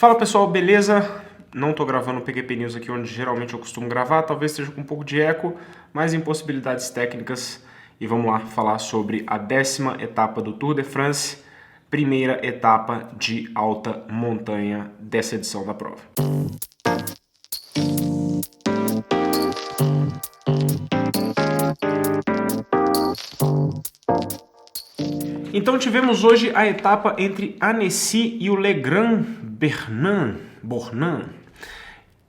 Fala pessoal, beleza? Não tô gravando o PQP News aqui onde geralmente eu costumo gravar, talvez esteja com um pouco de eco, mas impossibilidades técnicas. E vamos lá falar sobre a 10ª etapa do Tour de France, primeira etapa de alta montanha dessa edição da prova. Então tivemos hoje a etapa entre Annecy e o Le Grand Bornand,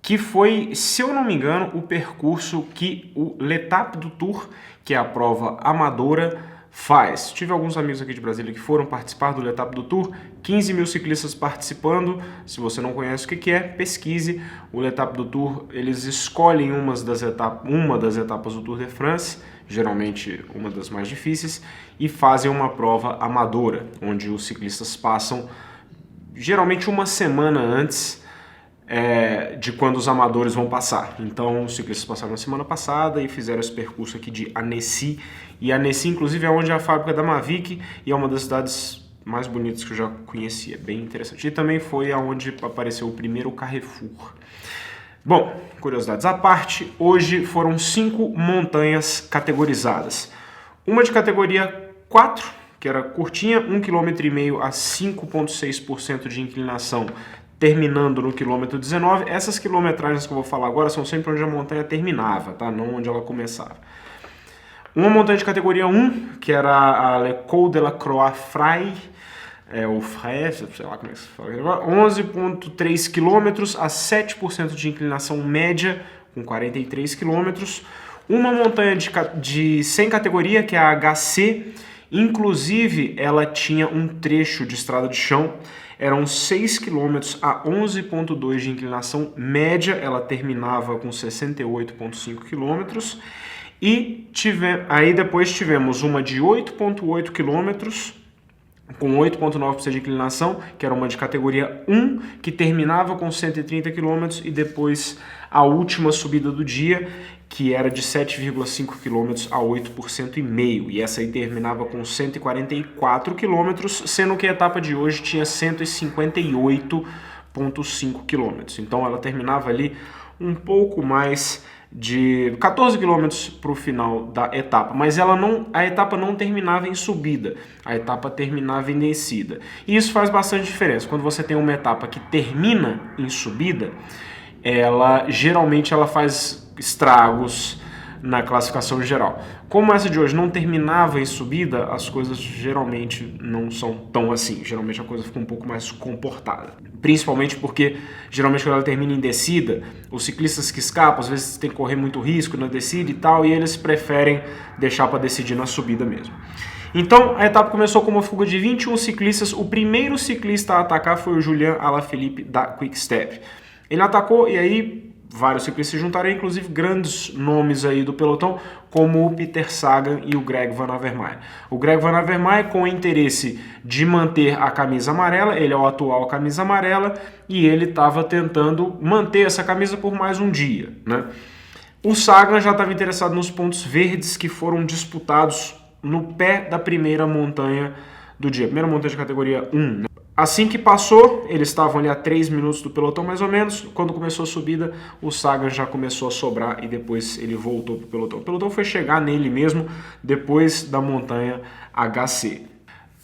que foi, se eu não me engano, o percurso que o L'Étape du Tour, que é a prova amadora, faz. Tive alguns amigos aqui de Brasília que foram participar do L'Étape du Tour, 15 mil ciclistas participando. Se você não conhece o que é, pesquise. O L'Étape du Tour, eles escolhem uma das etapas do Tour de France, geralmente uma das mais difíceis, e fazem uma prova amadora, onde os ciclistas passam geralmente uma semana antes de quando os amadores vão passar. Então os ciclistas passaram na semana passada e fizeram esse percurso aqui de Annecy. E Annecy, inclusive, é onde é a fábrica da Mavic e é uma das cidades mais bonitas que eu já conhecia, bem interessante. E também foi aonde apareceu o primeiro Carrefour. Bom, curiosidades à parte, hoje foram 5 montanhas categorizadas. Uma de categoria 4, que era curtinha, 1,5 km a 5,6% de inclinação, terminando no quilômetro 19. Essas quilometragens que eu vou falar agora são sempre onde a montanha terminava, tá? Não onde ela começava. Uma montanha de categoria 1, que era a Le Col de la Croix Fray, ou Fray, sei lá como é que se fala, 11,3 km a 7% de inclinação média, com 43 km. Uma montanha sem categoria, que é a HC, inclusive ela tinha um trecho de estrada de chão, eram 6 km a 11,2 de inclinação média, ela terminava com 68,5 km. E aí depois tivemos uma de 8,8 km, com 8,9% de inclinação, que era uma de categoria 1, que terminava com 130 km, e depois a última subida do dia, que era de 7,5 km a 8,5%, e essa aí terminava com 144 km, sendo que a etapa de hoje tinha 158,5 km. Então ela terminava ali um pouco mais de 14 km para o final da etapa, mas a etapa não terminava em subida, a etapa terminava em descida. E isso faz bastante diferença. Quando você tem uma etapa que termina em subida, geralmente ela faz estragos na classificação geral. Como essa de hoje não terminava em subida, as coisas geralmente não são tão assim. Geralmente a coisa fica um pouco mais comportada. Principalmente porque, geralmente quando ela termina em descida, os ciclistas que escapam, às vezes tem que correr muito risco na descida e tal, e eles preferem deixar para decidir na subida mesmo. Então, a etapa começou com uma fuga de 21 ciclistas. O primeiro ciclista a atacar foi o Julian Alaphilippe da Quick Step. Ele atacou e aí vários ciclistas se juntaram, inclusive grandes nomes aí do pelotão, como o Peter Sagan e o Greg Van Avermaet. O Greg Van Avermaet com o interesse de manter a camisa amarela, ele é o atual camisa amarela, e ele estava tentando manter essa camisa por mais um dia, né? O Sagan já estava interessado nos pontos verdes que foram disputados no pé da primeira montanha do dia, primeira montanha de categoria 1, né? Assim que passou, eles estavam ali a 3 minutos do pelotão mais ou menos. Quando começou a subida, o Sagan já começou a sobrar e depois ele voltou para o pelotão. O pelotão foi chegar nele mesmo depois da montanha HC.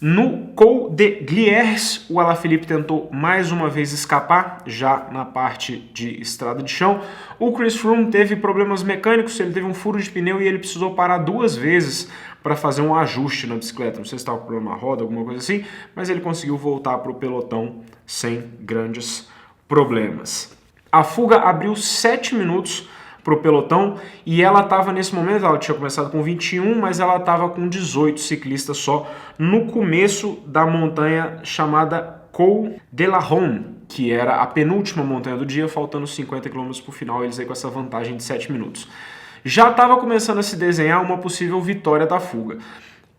No Col de Gliers, o Alaphilippe tentou mais uma vez escapar, já na parte de estrada de chão. O Chris Froome teve problemas mecânicos, ele teve um furo de pneu e ele precisou parar 2 vezes para fazer um ajuste na bicicleta. Não sei se estava com problema na roda, alguma coisa assim, mas ele conseguiu voltar para o pelotão sem grandes problemas. A fuga abriu 7 minutos para o pelotão e ela estava nesse momento, ela tinha começado com 21, mas ela estava com 18 ciclistas só no começo da montanha chamada Col de la Ronde, que era a penúltima montanha do dia, faltando 50 km para o final, eles aí com essa vantagem de 7 minutos. Já estava começando a se desenhar uma possível vitória da fuga.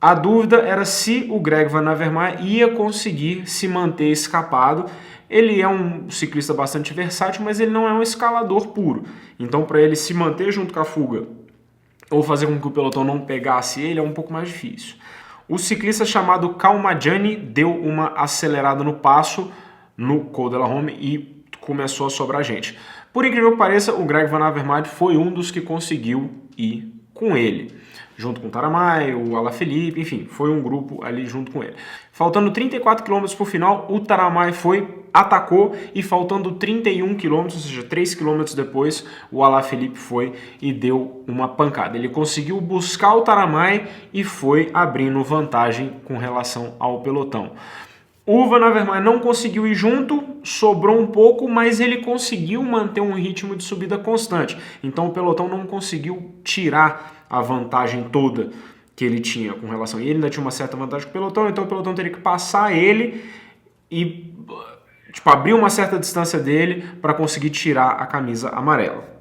A dúvida era se o Greg Van Avermaet ia conseguir se manter escapado. Ele é um ciclista bastante versátil, mas ele não é um escalador puro. Então, para ele se manter junto com a fuga ou fazer com que o pelotão não pegasse ele, é um pouco mais difícil. O ciclista chamado Calmagiani deu uma acelerada no passo, no Col de la Home e começou a sobrar gente. Por incrível que pareça, o Greg Van Avermaet foi um dos que conseguiu ir com ele, junto com o Taramay, o Alaphilippe, enfim, foi um grupo ali junto com ele. Faltando 34 km para o final, o Taramay atacou e faltando 31 km, ou seja, 3 km depois, o Alaphilippe foi e deu uma pancada. Ele conseguiu buscar o Taramay e foi abrindo vantagem com relação ao pelotão. O Van Avermaet não conseguiu ir junto, sobrou um pouco, mas ele conseguiu manter um ritmo de subida constante. Então o pelotão não conseguiu tirar a vantagem toda que ele tinha com relação. E ele ainda tinha uma certa vantagem com o pelotão, então o pelotão teria que passar ele e abrir uma certa distância dele para conseguir tirar a camisa amarela.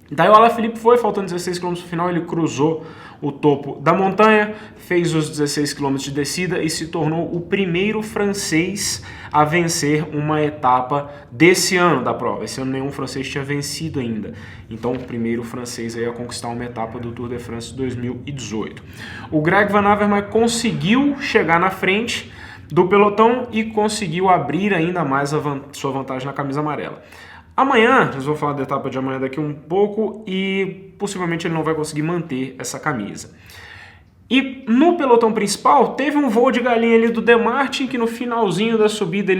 Daí o Alaphilippe foi, faltando 16 km no final, ele cruzou o topo da montanha, fez os 16 km de descida e se tornou o primeiro francês a vencer uma etapa desse ano da prova. Esse ano nenhum francês tinha vencido ainda. Então o primeiro francês a conquistar uma etapa do Tour de France 2018. O Greg Van Avermaet conseguiu chegar na frente do pelotão e conseguiu abrir ainda mais sua vantagem na camisa amarela. Amanhã, nós vamos falar da etapa de amanhã daqui um pouco e possivelmente ele não vai conseguir manter essa camisa. E no pelotão principal teve um voo de galinha ali do Demartin que no finalzinho da subida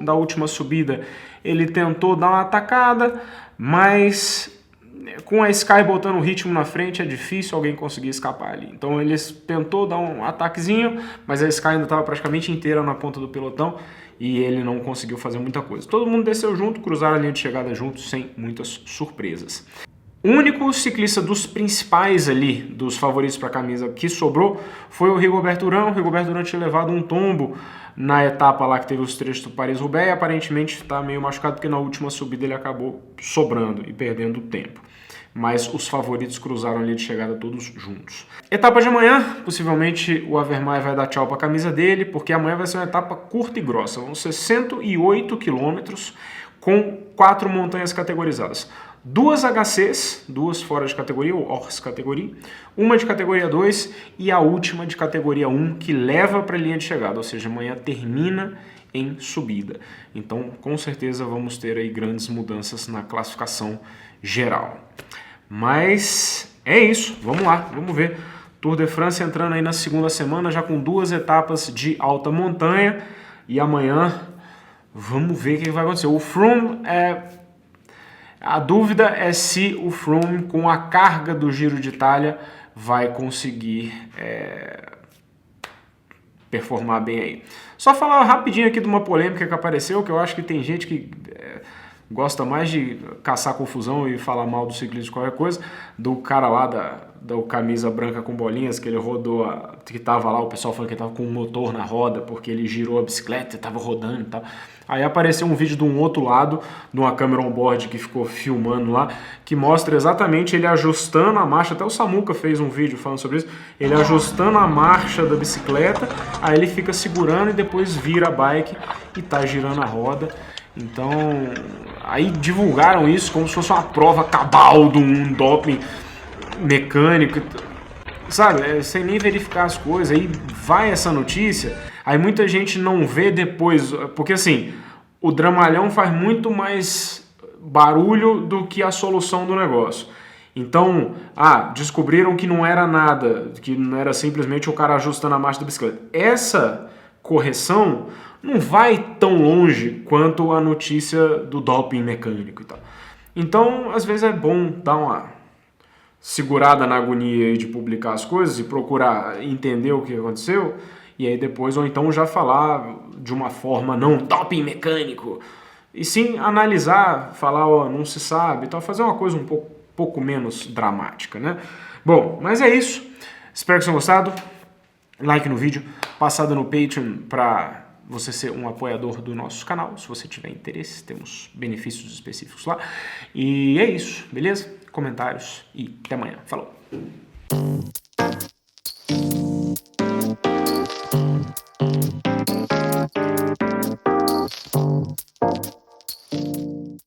da última subida, ele tentou dar uma atacada, mas com a Sky botando o ritmo na frente é difícil alguém conseguir escapar ali. Então ele tentou dar um ataquezinho, mas a Sky ainda estava praticamente inteira na ponta do pelotão e ele não conseguiu fazer muita coisa. Todo mundo desceu junto, cruzaram a linha de chegada juntos sem muitas surpresas. O único ciclista dos principais ali, dos favoritos para a camisa que sobrou, foi o Rigoberto Urán. O Rigoberto Urán tinha levado um tombo na etapa lá que teve os trechos do Paris-Roubaix e aparentemente está meio machucado porque na última subida ele acabou sobrando e perdendo tempo. Mas os favoritos cruzaram a linha de chegada todos juntos. Etapa de amanhã, possivelmente o Avermaet vai dar tchau para a camisa dele, porque amanhã vai ser uma etapa curta e grossa. Vão ser 108 quilômetros com 4 montanhas categorizadas. 2 HCs, 2 fora de categoria, ou hors categoria, uma de categoria 2 e a última de categoria 1 que leva para a linha de chegada, ou seja, amanhã termina em subida. Então, com certeza vamos ter aí grandes mudanças na classificação geral. Mas é isso, vamos lá, vamos ver. Tour de France entrando aí na segunda semana, já com 2 etapas de alta montanha e amanhã vamos ver o que vai acontecer. O Froome a dúvida é se o Froome, com a carga do Giro de Itália, vai conseguir performar bem aí. Só falar rapidinho aqui de uma polêmica que apareceu, que eu acho que tem gente que gosta mais de caçar confusão e falar mal do ciclismo de qualquer coisa, do cara lá da camisa branca com bolinhas, que ele rodou, que tava lá, o pessoal falando que ele tava com um motor na roda, porque ele girou a bicicleta, tava rodando e tal. Aí apareceu um vídeo de um outro lado, de uma câmera on-board que ficou filmando lá, que mostra exatamente ele ajustando a marcha, até o Samuca fez um vídeo falando sobre isso, ele ajustando a marcha da bicicleta, aí ele fica segurando e depois vira a bike e tá girando a roda. Então, aí divulgaram isso como se fosse uma prova cabal de um doping mecânico, sabe, sem nem verificar as coisas. Aí vai essa notícia, aí muita gente não vê depois, porque assim, o dramalhão faz muito mais barulho do que a solução do negócio. Então, descobriram que não era nada, que não era simplesmente o cara ajustando a marcha da bicicleta. Essa correção não vai tão longe quanto a notícia do doping mecânico e tal. Então, às vezes é bom dar uma segurada na agonia de publicar as coisas e procurar entender o que aconteceu, e aí depois, ou então já falar de uma forma não doping mecânico, e sim analisar, falar, não se sabe, então fazer uma coisa um pouco menos dramática, né? Bom, mas é isso. Espero que tenham gostado. Like no vídeo, passada no Patreon para você ser um apoiador do nosso canal, se você tiver interesse, temos benefícios específicos lá. E é isso, beleza? Comentários e até amanhã. Falou!